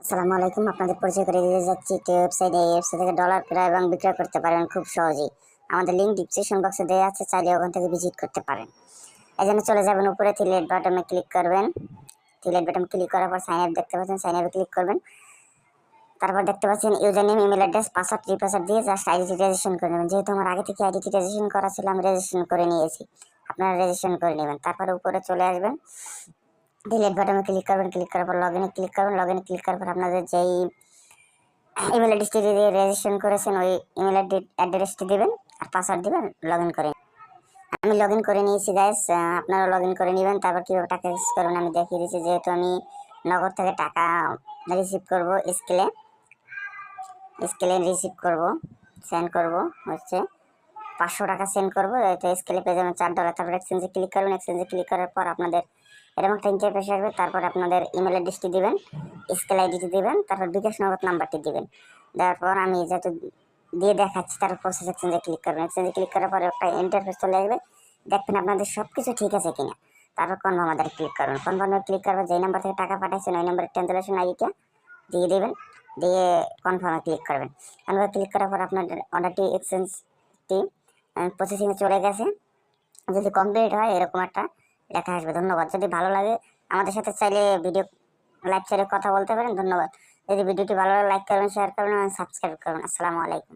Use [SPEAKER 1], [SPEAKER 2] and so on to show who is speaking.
[SPEAKER 1] আসসালামু আলাইকুম। আপনাদের পরিচয় করে দিতে যাচ্ছি একটি ওয়েবসাইট। এই ওয়েবসাইট থেকে ডলার ক্রয় এবং বিক্রয় করতে পারবেন খুব সহজেই। আমাদের লিঙ্ক ডিসক্রিপশন বক্সে দেওয়া আছে, চাইলে ওখান থেকে ভিজিট করতে পারেন। এই জন্য চলে যাবেন উপরে, থ্রি বাটনে ক্লিক করবেন। থ্রি বাটন ক্লিক করার পর সাইন আপ দেখতে পাচ্ছেন, সাইন আপে ক্লিক করবেন। তারপর দেখতে পাচ্ছেন user name, email address, password, re-password দিয়ে জাস্ট আইডিটি রেজিস্ট্রেশন করে নেবেন। যেহেতু আমার আগে থেকে আইডিটি রেজিস্ট্রেশন করা ছিল, আমি রেজিস্ট্রেশন করে নিয়েছি। আপনারা রেজিস্ট্রেশন করে নেবেন। তারপরে উপরে চলে আসবেন, ডিলিট বাটনে ক্লিক করবেন। ক্লিক করার পর লগ ইনে ক্লিক করবেন। লগ ইনে ক্লিক করার পর আপনাদের যেই ইমেল অ্যাড্রেসটি দিয়ে রেজিস্ট্রেশন করেছেন ওই ইমেল অ্যাড্রেসটি দেবেন আর পাসওয়ার্ড দিবেন, লগ ইন করে। আমি লগ ইন করে নিয়েছি গাইস, আপনারা লগ ইন করে নেবেন। তারপর কীভাবে টাকা রিসিভ করবেন আমি দেখিয়ে দিচ্ছি। যেহেতু আমি নগদ থেকে টাকা রিসিভ করব, স্কেলে রিসিভ করব, সেন্ড করব হচ্ছে 500 টাকা সেন্ড করবো। এটা স্কেলে পেয়ে যাবেন $4। তারপর এক্সচেঞ্জে ক্লিক করবেন। এক্সচেঞ্জে ক্লিক করার পর আপনাদের এরকম একটা ইন্টারফেস আসবে। তারপর আপনাদের ইমেল অ্যাড্রেসটি দিবেন, স্কেল আইডিটি দিবেন, তারপর বিকাশ নগদ নাম্বারটি দিবেন। দেওয়ার পর আমি যেহেতু দিয়ে দেখাচ্ছি, তারপর প্রসেস এক্সচেঞ্জে ক্লিক করবেন। এক্সচেঞ্জে ক্লিক করার পরে একটা ইন্টারফেস চলে আসবে, দেখবেন আপনাদের সব কিছু ঠিক আছে কিনা। তারপর কনফার্ম আদারে ক্লিক করবেন। কনফার্মে ক্লিক করবেন, যেই নাম্বার থেকে টাকা পাঠাচ্ছেন ওই নাম্বারের ট্রানজাকশন আইডিটা দিয়ে দেবেন, দিয়ে কনফার্মে ক্লিক করবেন। কনফার্মে ক্লিক করার পর আপনাদের অর্ডারটি এক্সচেঞ্জটি প্রসেসিংয়ে চলে গেছে। যদি কমপ্লিট হয় এরকম একটা লেখা আসবে। ধন্যবাদ। যদি ভালো লাগে আমাদের সাথে চাইলে ভিডিও লাইভ চ্যাটে কথা বলতে পারেন। ধন্যবাদ। যদি ভিডিওটি ভালো লাগে লাইক করবেন, শেয়ার করবেন এবং সাবস্ক্রাইব করবেন। আসসালামু আলাইকুম।